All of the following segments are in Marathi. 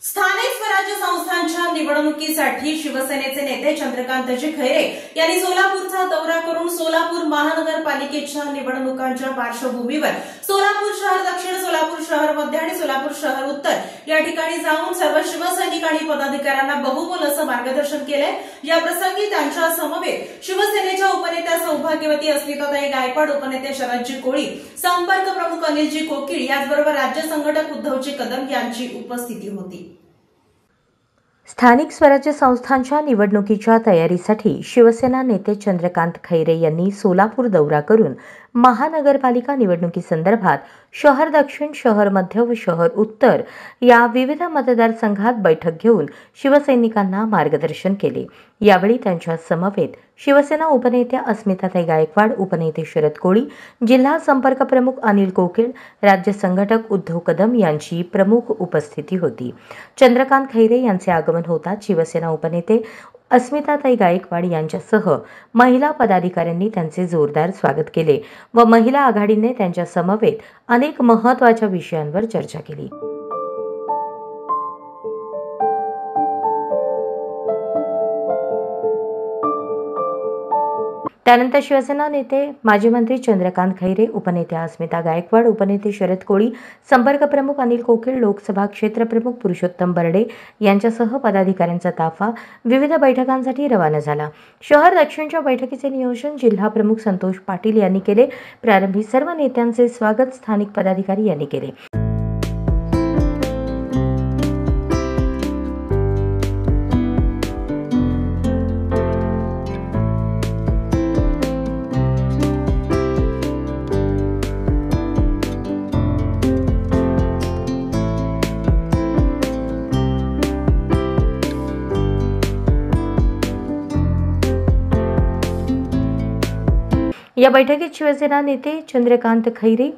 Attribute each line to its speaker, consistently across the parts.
Speaker 1: स्थानिक स्वराज्य संस्थांच्या निवडणुकीसाठी शिवसेनेचे नेते चंद्रकांतजी खैरे यांनी सोलापूरचा दौरा करून सोलापूर महानगरपालिकेच्या निवडणुकांच्या पार्श्वभूमीवर सोलापूर शहर दक्षिण, सोलापूर शहर मध्य आणि सोलापूर शहर उत्तर या ठिकाणी जाऊन सर्व शिवसैनिक आणि पदाधिकाऱ्यांना बहुमोल असं मार्गदर्शन केलंय। या प्रसंगी त्यांच्या समवेत शिवसेनेच्या उपनेत्या सौभाग्यवती अस्मिताताई गायकवाड, उपनेते शरदजी कोळी, संपर्क प्रमुख अनिलजी कोकीळ याचबरोबर राज्य संघटक उद्धवजी कदम यांची उपस्थिती होती।
Speaker 2: स्थानिक स्वराज्य संस्थांच्या निवडणुकीच्या तयारीसाठी शिवसेना नेते चंद्रकांत खैरे यांनी सोलापूर दौरा करून महानगरपालिका निवडणुकीसंदर्भात शहर दक्षिण, शहर मध्य व शहर उत्तर या विविध मतदारसंघात बैठक घेऊन शिवसैनिकांना मार्गदर्शन केले। यावेळी त्यांच्या समवेत शिवसेना उपनेत्या अस्मिताताई गायकवाड, उपनेते शरद कोळी, जिल्हा संपर्क प्रमुख अनिल कोकीळ, राज्य संघटक उद्धव कदम यांची प्रमुख उपस्थिती होती। चंद्रकांत खैरे यांचे आगमन होताच शिवसेना उपनेते अस्मिताताई गायकवाड यांच्यासह महिला पदाधिकाऱ्यांनी त्यांचे जोरदार स्वागत केले व महिला आघाडीने त्यांच्या समवेत अनेक महत्त्वाच्या विषयांवर चर्चा केली। त्यानंतर शिवसेना नेते माजी मंत्री चंद्रकांत खैरे, उपनेत्या अस्मिता गायकवाड, उपनेते शरद कोळी, संपर्क प्रमुख अनिल कोकीळ, लोकसभा क्षेत्र प्रमुख पुरुषोत्तम बर्डे यांच्यासह पदाधिकाऱ्यांचा ताफा विविध बैठकांसाठी रवाना झाला। शहर दक्षिणच्या बैठकीचे नियोजन जिल्हा प्रमुख संतोष पाटील यांनी केले। प्रारंभी सर्व नेत्यांचे स्वागत स्थानिक पदाधिकारी यांनी केले। या बैठकीत शिवसेना नेते चंद्रकांत खैरे,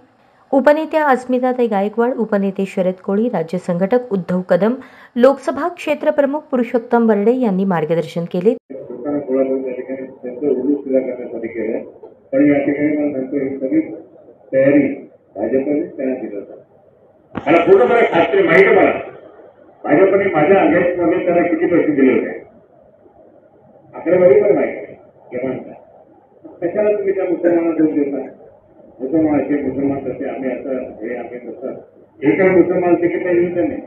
Speaker 2: उपनेत्या अस्मिताताई गायकवाड, उपनेते शरद कोळी, राज्य संघटक उद्धव कदम, लोकसभा क्षेत्र प्रमुख पुरुषोत्तम बर्डे यांनी मार्गदर्शन केले।
Speaker 3: भाजपने माझ्या अगेन्स्टमध्ये त्याला किती पैसे दिले होते आकडेवारी पण माहिती कशाला तुम्ही त्या मुसलमानांना देऊन देता? मुसलमान तसे आम्ही असं हे आम्ही तसं एका मुसलमान तिकीट नाही।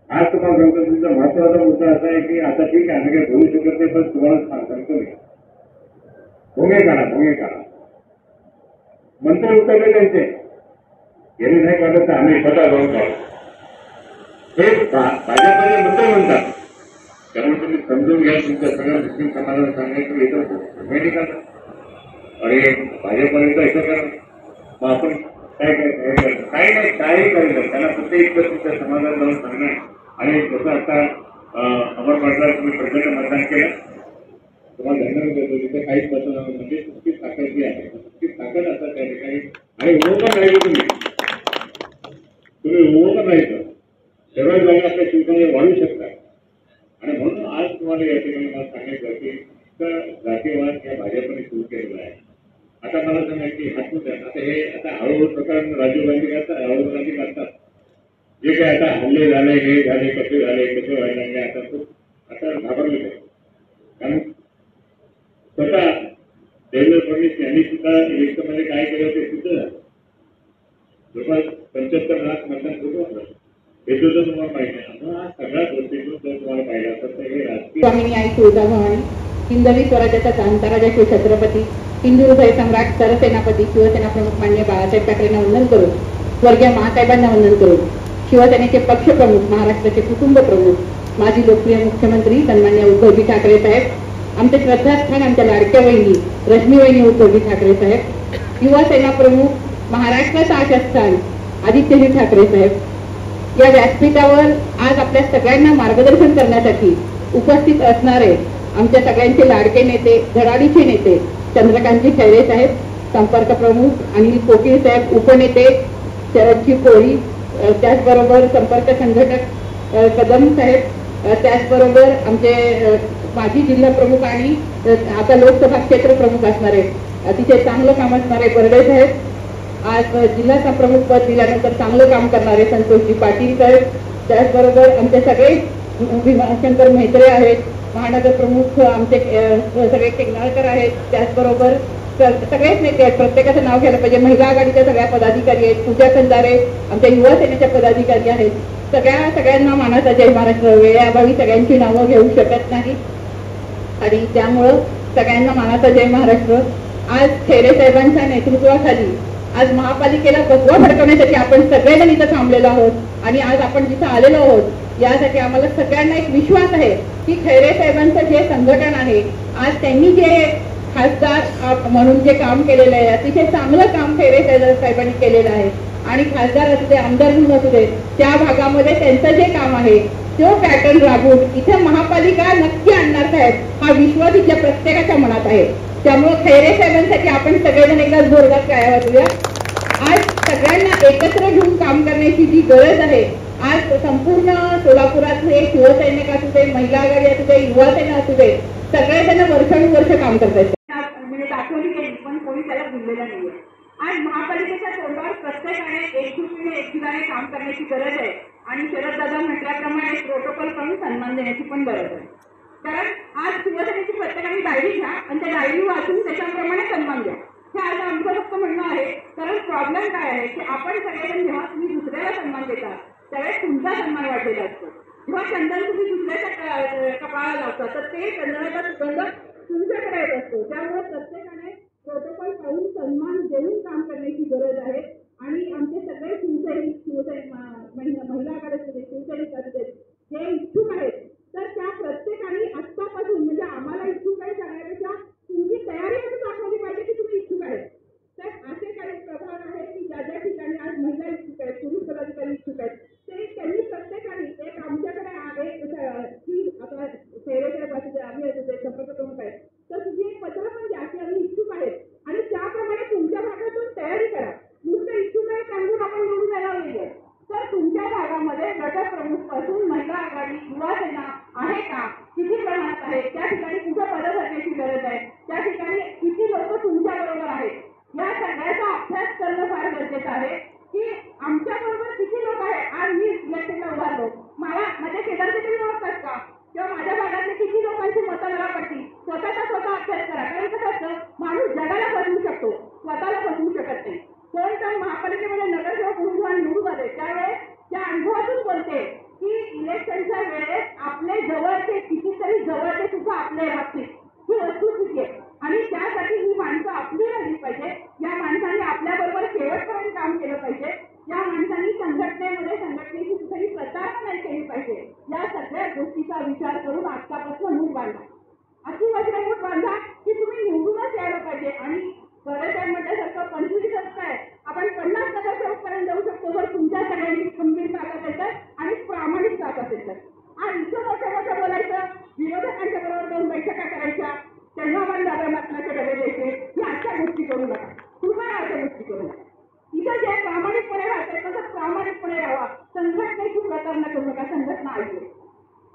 Speaker 3: आज तुम्हाला सांगतो तुमचा महत्वाचा मुद्दा असा आहे की आता ठीक आहे आम्ही काही बोलू शकत नाही, पण तुम्हाला सांगतो मी भोंगे काढा मंत्री उतरले त्यांचे यांनी नाही काढत तर आम्ही स्वतः जाऊन काढू हे भाजपचे मुद्दे म्हणतात। त्यामुळे तुम्ही समजून घ्या, तुमच्या सगळ्या मुस्लिम समाजाला सांगायचं इथं मेडिकल आणि भाजपपर्यंत असं करा मग आपण काय नाही करायचं त्याला प्रत्येक तुमच्या समाजाला जाऊन सांगणार। आणि जसं आता अमर पाटला तुम्ही प्रचंड मतदान केलं, तुम्हाला धन्यवाद देतो। तिथे काहीच बदल म्हणजे तुमची ताकद जी आहे ती ताकद असतात त्या ठिकाणी आणि उभं पण राहिलं तुम्ही उभं पण राहायचं सर्व जागा आपल्या शिवसेनेला वाढू शकता। आणि म्हणून आज तुम्हाला या ठिकाणी मला सांगायचं की जातीवाद या भाजपने सुरू केलेला आहे। आता मला सांगा की हातून आता हे आता हळूहळू प्रकरण राजीव गांधी करतात जे काय आता हल्ले झाले, हे झाले, कसे झाले, कसे व्हायला लागले, आता खूप आता घाबरले आहे। कारण स्वतः देवेंद्र फडणवीस यांनी सुद्धा इलेक्शनमध्ये काय केलं ते सिद्ध झालं। जवळपास 75 लाख मतदान कुठं होतं हे सुद्धा तुम्हाला माहिती आहे। हा सगळ्या गोष्टीतून जर तुम्हाला पाहिलं असतं तर हे राजकीय
Speaker 4: स्वामिनी आई तुळजाभवानी, हिंदवी स्वराज्याचा चांताराजा शिव छत्रपती, हिंदू हृदय सम्राट सरसेनापती शिवसेना प्रमुख माननीय बाळासाहेब ठाकरेंना वंदन करून, स्वर्गीय महासाहेबांना वंदन करून, शिवसेनेचे पक्ष प्रमुख, महाराष्ट्राचे कुटुंब प्रमुख, माजी लोकप्रिय मुख्यमंत्री सन्माननीय उद्धवजी ठाकरे साहेब, आमचे श्रद्धास्थान आमच्या लाडक्या वहिनी रश्मी वहिनी उद्धवजी ठाकरे साहेब, युवा सेना प्रमुख, महाराष्ट्राचं आशास्थान आदित्यजी ठाकरे साहेब, या व्यासपीठावर आज आपल्या सगळ्यांना मार्गदर्शन करण्यासाठी उपस्थित असणारे आमच्या सगळ्यांचे लाडके नेते, धडाडीचे नेते चंद्रकांतजी खैरे साहेब, संपर्क प्रमुख अनिल कोकीळ साहेब, उपनेते शरदजी कोळी, त्याचबरोबर संपर्क संघटक कदम साहेब, त्याचबरोबर आमचे माजी जिल्हा प्रमुख आणि आता लोकसभा क्षेत्र प्रमुख असणारे अतिशय चांगलं काम असणारे बर्डे साहेब, आज जिल्हा प्रमुख पद दिल्यानंतर चांगलं काम करणारे संतोषजी पाटील साहेब, त्याचबरोबर आमचे सगळे भीमाशंकर म्हेत्रे आहेत, महानगर प्रमुख आमचे सगळे टेंगणाळकर आहेत, त्याचबरोबर सगळेच नेते आहेत. प्रत्येकाचं नाव घ्यायला पाहिजे. महिला आघाडीच्या सगळ्या पदाधिकारी आहेत, पूजा कंदारे आमच्या युवा सेनेच्या पदाधिकारी आहेत. सगळ्यांना मानाचा जय महाराष्ट्र. वेळेअभावी सगळ्यांची नावं घेऊ शकत नाही आणि त्यामुळं सगळ्यांना मानाचा जय महाराष्ट्र. आज खैरे साहेबांच्या नेतृत्वाखाली आज महापालिकेला बसवा भडकवण्यासाठी आपण सगळेजण इथं थांबलेलो आहोत आणि आज आपण जिथं आलेलो आहोत यासाठी आम्हाला सगळ्यांना एक विश्वास आहे की खैरे साहेबांचं जे संघटन आहे, आज त्यांनी जे खासदार म्हणून जे काम केलेलं आहे, अतिशय चांगलं काम खैरे साहेबांनी केलेलं आहे आणि खासदार असू दे, आमदार म्हणून असू दे, त्या भागामध्ये त्यांचं जे काम आहे तो पॅटर्न राबवून इथे महापालिका नक्की आणणार साहेब, हा विश्वास इथल्या प्रत्येकाच्या मनात आहे. त्यामुळे खैरे साहेबांसाठी आपण सगळेजण एकदा जोरदार टाळ्या वाजवूया. आज सगळ्यांना एकत्र घेऊन काम करण्याची जी गरज आहे, आज संपूर्ण सोलापुरातले शिवसैनिक असू दे, महिला आघाडी असू दे, युवा सेना असू दे, सगळेजण वर्षानुवर्ष काम करतात. म्हणजे दाखवली गेली पण कोणी त्याला बोललेलं नाहीये. आज महापालिकेच्या तोंडावर प्रत्येकाने एकजुटीने काम करण्याची गरज आहे आणि शरद दादा म्हटल्याप्रमाणे प्रोटोकॉल करून सन्मान देण्याची पण गरज आहे. कारण आज शिवसेनेची प्रत्येकाने डायरी घ्या आणि त्या डायरी वाचून त्याच्याप्रमाणे सन्मान द्या, हे आज आमचं फक्त म्हणणं आहे. कारण प्रॉब्लेम काय आहे की आपण सगळेजण जेव्हा तुम्ही दुसऱ्याला सन्मान देता त्यावेळेस तुमचा सन्मान वाढलेला असतो. जेव्हा चंदन तुम्ही दुसऱ्याच्या कपाळाला लावता तर ते चंदनाचा सुगंध तुमच्याकडे येत असतो. त्यामुळे प्रत्येकाने प्रोटोकॉल पाहून सन्मान देऊन काम करण्याची गरज आहे आणि आमचे सगळे शिवसैनिक महिला आघाडी शिवसैनिक असू देत जे इच्छुक आहेत तर त्या प्रत्येकाने आत्तापासून, म्हणजे आम्हाला इच्छुक आहे सांगण्यापेक्षा तुमची तयारी असं दाखवली पाहिजे की तुम्ही इच्छुक आहेत. तर असे काही प्रभाग आहेत की ज्या ज्या ठिकाणी आज महिला इच्छुक आहेत, पुरुष पदाधिकारी इच्छुक आहेत, ते त्यांनी प्रत्येकाने एक आमच्याकडे आहे की आता शहराच्या बाजूचे आम्ही संपर्क प्रमुख आहेत तर तुम्ही एक पत्र पण द्या की आम्ही इच्छुक आहेत आणि त्याप्रमाणे तुमच्या भागातून तयारी करा. नुसतं इच्छुक आहे सांगून आपण निवडून येणार नाहीये. तर तुमच्या भागामध्ये गट प्रमुख पासून महिला आघाडी, युवा सेना आहे का, किती प्रमाणात आहे, त्या ठिकाणी कुठं पदं भरण्याची गरज आहे, त्या ठिकाणी किती लोक तुमच्या बरोबर आहेत, या सगळ्याचा अभ्यास करणं फार गरजेचं आहे की आमच्या बरोबर किती लोक आहेत. आज मी इलेक्शनला उभारलो, मला माझ्या शेजारचे तरी ओळखतात का, किंवा माझ्या भागातले किती लोकांची मतं मला पडतील. स्वतःचा अभ्यास करा. कारण कसं असतं, माणूस जगाला फसवू शकतो, स्वतःला फसवू शकत नाही. कोण तर महापालिकेमध्ये नगरसेवक म्हणून निवडून आले त्यावेळेस त्या अनुभवातून बोलते की इलेक्शनच्या वेळेस आपले जवळचे कितीतरी जवळचे सुद्धा आपले राहतील, ही वस्तुस्थिती आहे आणि त्यासाठी ही माणसं आपली राहिली पाहिजे. या माणसांनी आपल्याबरोबर शेवटपर्यंत काम केलं पाहिजे. या माणसांनी संघटनेची कुठेही प्रतारणा नाही केली पाहिजे. या सगळ्या गोष्टीचा विचार करून आत्तापासून मूठ बांधा, अशी वज्रमूठ बांधा की तुम्ही निवडूनच यायला पाहिजे. आणि बरेचसाहेब म्हटल्यासारखं 25 आहे, आपण 50 नगरसेवक पर्यंत जाऊ शकतो जर तुमच्या सगळ्यांची खंबीर ताकद असेल आणि प्रामाणिक ताकद असेल. आज इथं मोठं बोलायचं, विरोधकांच्या बरोबर जाऊन बैठका करायच्या, त्यांना आपण दादा मटणाचे डबे द्यायचे, ही अशा गोष्टी करू नका. तुम्हाला अशा गोष्टी करू नका. इथं जे प्रामाणिकपणे राहते तसंच प्रामाणिकपणे राहा. संघटनेची प्रतारणा करू नका, संघटना ऐकते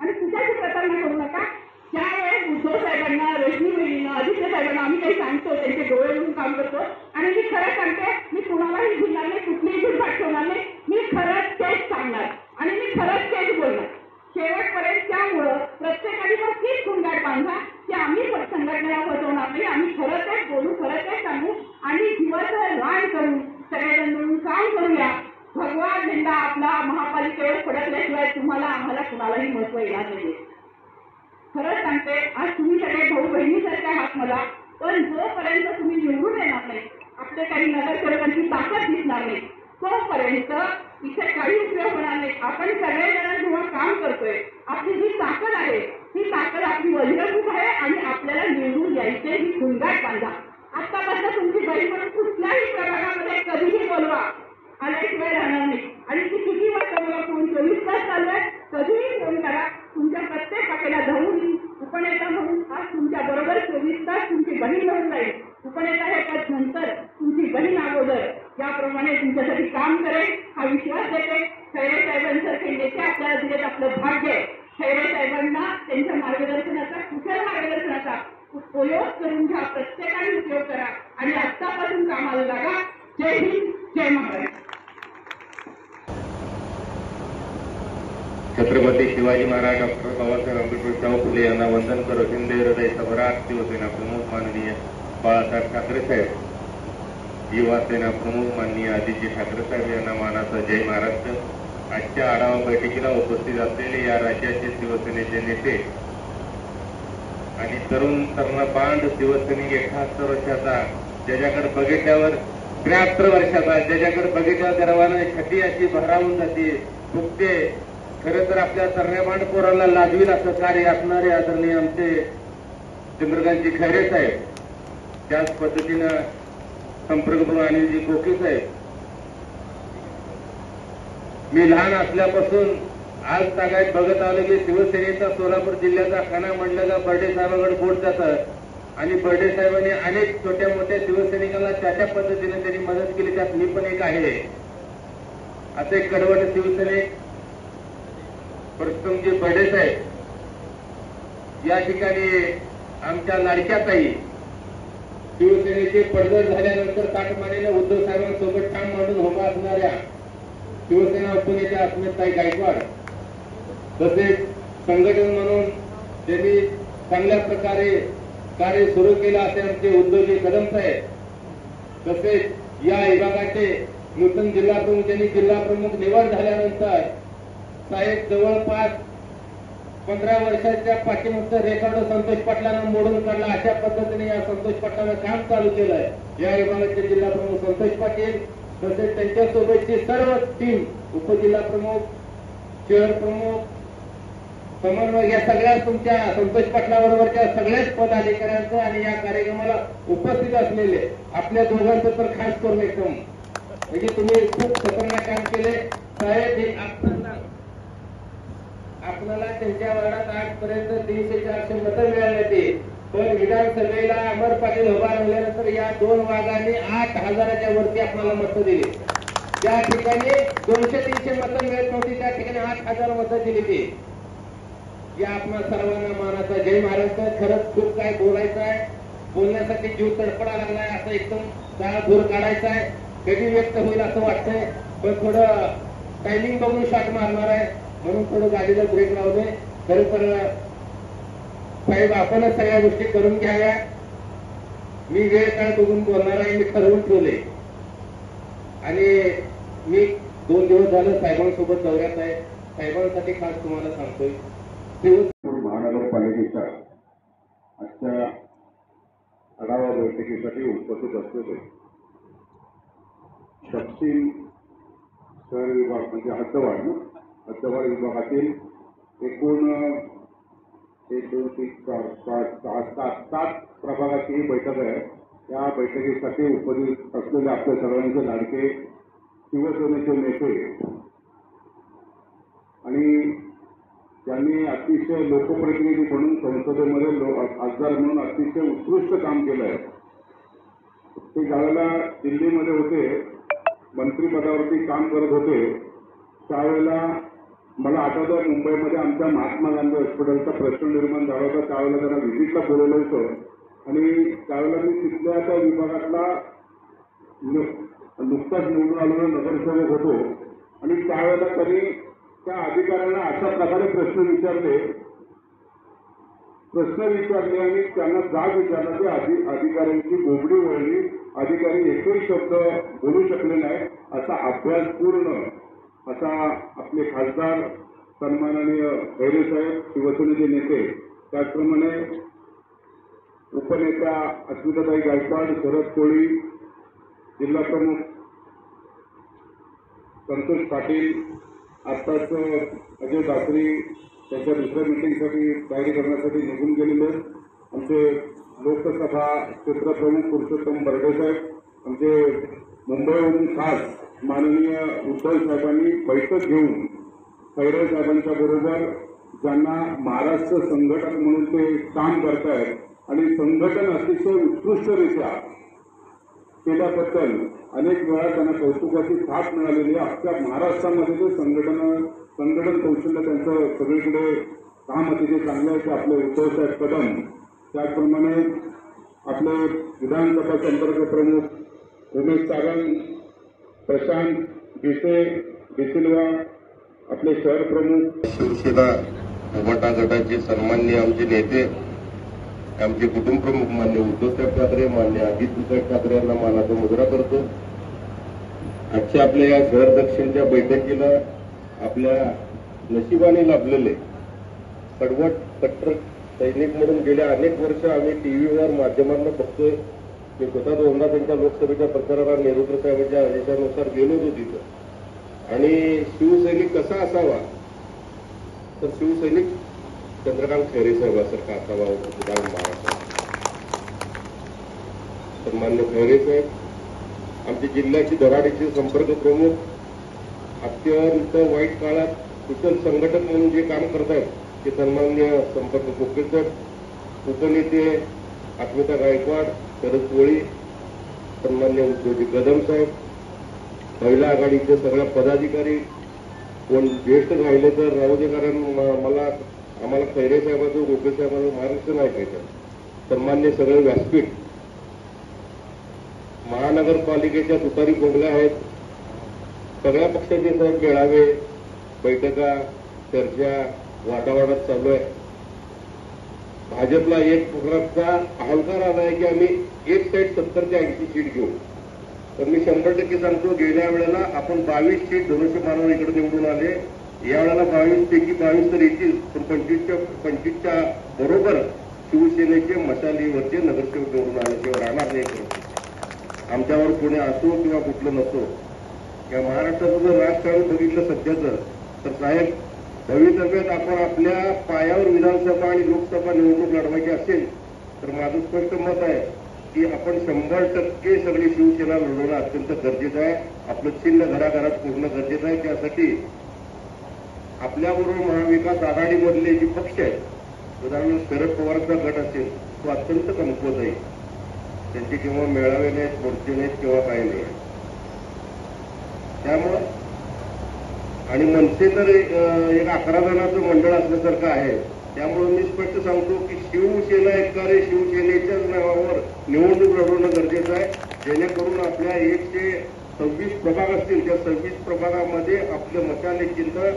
Speaker 4: आणि तुझ्याची प्रतारणा करू नका. ज्यावेळेस उद्धव साहेबांना, रश्मी बहिणींना, आदित्य साहेबांना आम्ही काही सांगतो त्यांचे डोळे म्हणून काम करतो आणि मी खरं सांगते, मी कुणालाही भिडणार नाही, कुठलीही भीड पाठवणार नाही. मी खरंच तेच सांगणार आणि मी खरंच तेच बोलणार शेवटपर्यंत. त्यामुळं प्रत्येकाने मग तीच गुंगाट बांधा की आम्ही संघटनेला फसवणार नाही, आम्ही खरं तेच बोलू, खरं तेच सांगू आणि जीवाचं रान करून सगळेजण मिळून काम करूया. भगवा झेंडा आपला महापालिकेवर फडकल्याशिवाय तुम्हाला आम्हाला कुणालाही महत्व येणार नाही. खरंच सांगते, आज तुम्ही सगळे भाऊ बहिणीसारखे आहात मला, पण जोपर्यंत तुम्ही निवडून येणार नाही, आपले काही नगरसेवकांची ताकद दिसणार नाही, तोपर्यंत इथे काही उपयोग होणार नाही. आपण सगळेजण जेव्हा काम करतोय, आपली जी ताकद आहे ही ताकद आपली वज्रभूत आहे आणि आपल्याला निवडून यायचे ही गुंगाट बांधा. आतापासून तुमची बहीण म्हणून कुठल्याही प्रभागामध्ये कधीही बोलवा, आल्याशिवाय राहणार नाही. आणि ती किती वाजता मला फोन 24 तास चालू आहे, कधीही फोन करा. तुमच्या प्रत्येक वाटेला धावून उपनेता म्हणून आज तुमच्या बरोबर 24 तास तुमची बहीण म्हणून जाईल. उपनेता हे पद नंतर, तुमची बहीण अगोदर. याप्रमाणे तुमच्यासाठी काम करेल हा विश्वास देते. खैरे साहेबांसारखे नेते आपल्याला दिलेत, आपलं भाग्य. खैरे साहेबांना त्यांच्या मार्गदर्शनाचा, कुशल मार्गदर्शनाचा उपयोग करून घ्या. प्रत्येकाने उपयोग करा आणि आत्तापासून कामाला लागा. जय हिंद, जय महाराष्ट्र.
Speaker 3: छत्रपती शिवाजी महाराज डॉक्टर बाबासाहेब आंबेडकर शाहू फुले यांना वंदन करत हिंदे हृदय सम्राट शिवसेना प्रमुख माननीय बाळासाहेब ठाकरे साहेब, युवा सेना प्रमुख माननीय आदित्य ठाकरे साहेब यांना मानाचा जय महाराष्ट्र. आजच्या आढावा बैठकीला उपस्थित असलेले या राज्याचे शिवसेनेचे नेते आणि तरुण तरुणबांड शिवसैनिक 71 वर्षाचा, ज्याच्याकडे बघितल्यावर 73 वर्षाचा, ज्याच्याकडे बघितल्यावर गर्वाने छाती अशी भरावून जाते, फुगते. खरं तर आपल्या तरुणबांड पोराला लाजवील असं कार्य असणारे आदरणीय आमचे चंद्रकांतजी खैरे साहेब, त्याच पद्धतीनं संपर्क प्रमुख अनिलजी कोकी साहेब. मी लहान असल्यापासून आज तागायत बघत आलो की शिवसेनेचा सोलापूर जिल्ह्याचा खाना म्हणलं का बर्डे साहेबांकडे बोट जातं आणि बर्डे साहेबांनी अनेक छोट्या मोठ्या शिवसैनिकांना त्या पद्धतीने त्यांनी मदत केली. त्यात मी पण एक आहे. असे कडवट शिवसैनिक प्रथमजी बर्डे साहेब या ठिकाणी आमच्या लाडक्या ताई शिवसेनेचे पडझड झाल्यानंतर ताटमानेने उद्धव साहेबांसोबत ठाम मांडून उभा असणाऱ्या शिवसेना उपनेत्या अस्मिताताई गायकवाड, तसेच संघटन म्हणून त्यांनी चांगल्या प्रकारे कार्य सुरू केलं असे आमचे उद्धवजी कदम साहेब, तसेच या विभागाचे नूतन जिल्हा प्रमुख त्यांनी जिल्हा प्रमुख निवड झाल्यानंतर साहेब जवळपास 15 वर्षाच्या पाठीमागचं रेकॉर्ड संतोष पाटलांना मोडून काढला. अशा पद्धतीने या संतोष पाटलांना काम चालू केलंय. या विभागाचे जिल्हा प्रमुख संतोष पाटील, तसेच त्यांच्यासोबतची सर्व टीम, उपजिल्हा प्रमुख, शहर प्रमुख, समन्वय, या सगळ्या तुमच्या संतोष पाटलाबरोबरच्या सगळ्याच पदाधिकाऱ्यांचं आणि या कार्यक्रमाला उपस्थित असलेले आपल्या दोघांचं तर खास करून एकदम म्हणजे तुम्ही खूप खतरनाक काम केले साहेब. हे आपल्याला त्यांच्या वार्डात आजपर्यंत 300-400 मतं मिळाली होती, पण विधानसभेला अमर पाटील उभा राहिल्यानंतर या 2 वाघांनी 8,000च्या वरती आपल्याला मतं दिली. ज्या ठिकाणी 200-300 मतं मिळत नव्हती त्या ठिकाणी 8,000 मतं दिली ती. या आपल्या सर्वांना मानाचा जय महाराष्ट्र. खरंच खूप काय बोलायचं आहे, बोलण्यासाठी जीव तडफडा लागलाय, असं एकदम काळ दूर काढायचा आहे, कधी व्यक्त होईल असं वाटतंय, पण थोडं टायमिंग बघून शॉट मारणार आहे म्हणून थोडं गाडीला ब्रेक लावले. खरं तर साहेब आपणच सगळ्या गोष्टी करून घ्याव्या. मी वेळ काळ बघून बोलणार आहे, मी ठरवून ठेवले आणि मी 2 दिवस झालं साहेबांसोबत दौऱ्यात आहे. साहेबांसाठी खास तुम्हाला सांगतोय,
Speaker 5: महानगरपालिकेच्या आजच्या आढावा बैठकीसाठी उपस्थित असलेले दक्षिण शहर विभाग म्हणजे हद्दवाड विभागातील एकूण 1, 2, 3, 4, 5, 6, 7 प्रभागाची ही बैठक आहे. या बैठकीसाठी उपस्थित असलेले आपल्या सर्वांचे लाडके शिवसेनेचे नेते आणि त्यांनी अतिशय लोकप्रतिनिधी म्हणून संसदेमध्ये खासदार म्हणून अतिशय उत्कृष्ट काम केलं आहे. ते ज्यावेळेला दिल्लीमध्ये होते, मंत्रिपदावरती काम करत होते, त्यावेळेला मला आठवतं मुंबईमध्ये आमच्या महात्मा गांधी हॉस्पिटलचा प्रश्न निर्माण झाला होता. त्यावेळेला त्यांना व्हिजिटला बोलवलं होतं आणि त्यावेळेला मी तिथल्या त्या विभागातला नुकताच निवडून आलेला नगरसेवक होतो आणि त्यावेळेला त्यांनी त्या अधिकाऱ्यांना अशा प्रकारे प्रश्न विचारले आणि त्यांना जाब विचारला की अधिकाऱ्यांची बोबडी वळली, अधिकारी एकही शब्द बोलू शकले नाही. असा अभ्यासपूर्ण असा आपले खासदार सन्माननीय खैरे साहेब, शिवसेनेचे नेते, त्याचप्रमाणे उपनेत्या अस्मिताताई गायकवाड, शरद कोळी, जिल्हा प्रमुख संतोष पाटील, आत्ताच अजय दासरी त्यांच्या दुसऱ्या मिटिंगसाठी तयारी करण्यासाठी निघून गेलेले आमचे लोकसभा क्षेत्र प्रमुख पुरुषोत्तम बर्डे साहेब, आमचे मुंबईहून खास माननीय उद्धव साहेबांनी बैठक घेऊन खैरे साहेबांच्या बरोबर ज्यांना महाराष्ट्र संघटक म्हणून ते काम करतायत आणि संघटन अतिशय उत्कृष्टरित्या केल्याबद्दल अनेक वेळा त्यांना कौतुकाची थाप मिळालेली आहे. अख्ख्या महाराष्ट्रामध्ये जे संघटन कौशल्य त्यांचं सगळीकडे काम अतिशय चांगलं आहे ते आपले उद्धवसाहेब कदम, त्याचप्रमाणे आपले विधानसभा संपर्क प्रमुख उमेश सावंत, प्रशांत बिसे, बिसिल्वा, आपले शहर प्रमुख
Speaker 6: शिवसेना उभाटा गटाचे सन्माननीय आमचे नेते, आमचे कुटुंब प्रमुख मान्य उद्धवसाहेब ठाकरे, मान्य आदित्यसाहेब ठाकरे यांना मानाचा मुजरा करतो. आजच्या आपल्या या शहर दक्षिणच्या बैठकीला आपल्या नशिबाने लाभलेले कडवट कट्टर सैनिक म्हणून गेल्या अनेक वर्ष आम्ही टीव्हीवर माध्यमांना बघतोय. मी स्वतः दोनदा त्यांच्या लोकसभेच्या प्रचाराला नेरुकर साहेबांच्या आदेशानुसार गेलो होतो तिथं. आणि शिवसैनिक कसा असावा, तर शिवसैनिक चंद्रकांत खैरे साहेबांसारखा असावा होतं उदाहरण महाराष्ट्रात. सन्मान्य खैरे साहेब आमच्या जिल्ह्याचे धडाडीचे संपर्क प्रमुख, अत्यंत वाईट काळात कुशल संघटक म्हणून जे काम करतायत ते सन्मान्य संपर्क कोकेकर, उपनेते अस्मिता गायकवाड, शरद कोळी, सन्मान्य उद्योगी कदम साहेब, महिला आघाडीचे सगळ्या पदाधिकारी, कोण ज्येष्ठ राहिले तर राहू दे, कारण आम्हाला खैरे साहेबांचं गोपे साहेबांचं मार्गदर्शन ऐकायचं. सन्मान्य सगळे व्यासपीठ, महानगरपालिकेच्या तुतारी कोंबल्या आहेत. सगळ्या पक्षाचे साहेब मेळावे, बैठका, चर्चा वाटावाटात चालू आहे. भाजपला एक प्रकारचा अहंकार आला आहे की आम्ही एक साईड 70 ते 80 सीट घेऊ. तर मी 100% सांगतो, गेल्या वेळेला आपण 22 सीट धनुष्यबाणावर इकडे निवडून आले. यावेळेला 22 पैकी 22 तर येतील, पण 25च्या बरोबर शिवसेनेचे मशालीवरचे नगरसेवक निवडून आल्याशिवाय राहणार नाही. आमच्यावर कोणी असो किंवा कुठलं नसो, या महाराष्ट्राचं जर राजकारण बघितलं सध्याचं, तर साहेब भवितव्यात आपण आपल्या पायावर विधानसभा आणि लोकसभा निवडणूक लढवायची असेल तर माझं स्पष्ट मत आहे की आपण 100% सगळी शिवसेना लढवणं अत्यंत गरजेचं आहे. आपलं चिन्ह घराघरात पूर्ण गरजेचं आहे. त्यासाठी आपल्याबरोबर महाविकास आघाडीमधले जे पक्ष आहेत, उदाहरणार्थ शरद पवारचा गट असेल, तो अत्यंत कमकुवत आहे. त्यांचे किंवा मेळावे नाहीत, मोर्चे नाहीत किंवा काही नाही. त्यामुळं आणि मनसे तर एक 11 जणांचं मंडळ असल्यासारखं आहे. त्यामुळे मी स्पष्ट सांगतो की शिवसेना एकारे शिवसेनेच्याच नावावर निवडणूक लढवणं गरजेचं आहे, जेणेकरून आपल्या 126 प्रभाग असतील, त्या 26 प्रभागामध्ये आपलं मशाल चिन्ह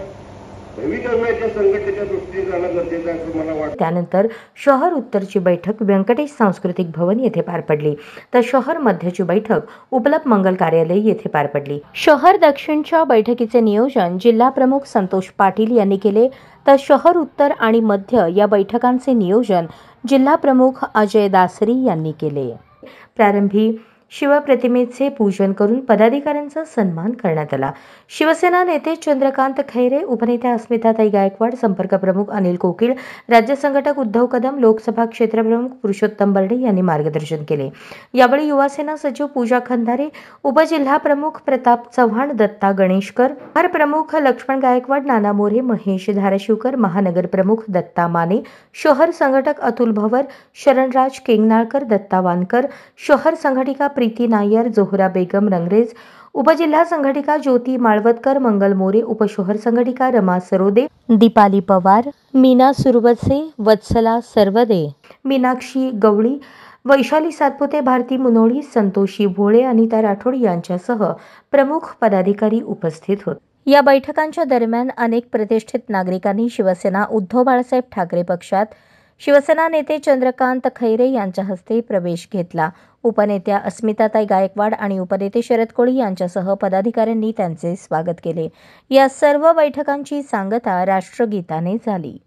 Speaker 6: भवितव्याच्या संघटनेच्या दृष्टीने जाणं गरजेचं आहे असं मला वाटतं.
Speaker 2: त्यानंतर शहर उत्तरची बैठक व्यंकटेश सांस्कृतिक भवन येथे पार पडली, तर शहर मध्यची बैठक उपलब्ध मंगल कार्यालय येथे पार पडली. शहर दक्षिणच्या बैठकीचे नियोजन जिल्हा प्रमुख संतोष पाटील यांनी केले, तर शहर उत्तर आणि मध्य या बैठकांचे नियोजन जिल्हा प्रमुख अजय दासरी यांनी केले. प्रारंभी शिवप्रतिमेचे पूजन करून पदाधिकाऱ्यांचा सन्मान करण्यात आला. शिवसेना नेते चंद्रकांत खैरे, उपनेत्या अस्मिताताई गायकवाड, संपर्क प्रमुख अनिल कोकिळ, राज्य संघटक उद्धव कदम, लोकसभा क्षेत्रप्रमुख पुरुषोत्तम बर्डे यांनी मार्गदर्शन केले. यावेळी युवासेना सचिव पूजा खंदारे, उपजिल्हा प्रमुख प्रताप चव्हाण, दत्ता गणेशकर, शहर प्रमुख लक्ष्मण गायकवाड, नाना मोरे, महेश धाराशिवकर, महानगर प्रमुख दत्ता माने, शहर संघटक अतुल भवर, शरणराज केंगनाळकर, दत्ता वानकर, शहर संघटिका प्रीती नायर, जोहरा बेगम रंगरेज, उपजिल्हा संघटिका ज्योती माळवतकर, मंगल मोरे, उपशहर संघटिका रमा सरोदे, दीपाली पवार, मीना सुरवसे, वत्सला सरवदे, मीनाक्षी गवळी, वैशाली सातपुते, भारती मुनोळी, संतोषी भोळे, अनिता राठोड यांच्यासह प्रमुख पदाधिकारी उपस्थित होते. या बैठकांच्या दरम्यान अनेक प्रतिष्ठित नागरिकांनी शिवसेना उद्धव बाळासाहेब ठाकरे पक्षात शिवसेना नेते चंद्रकांत खैरे यांच्या हस्ते प्रवेश घेतला. उपनेत्या अस्मिताताई गायकवाड आणि उपनेते शरद कोळी यांच्यासह पदाधिकाऱ्यांनी त्यांचे स्वागत केले. या सर्व बैठकांची सांगता राष्ट्रगीताने झाली.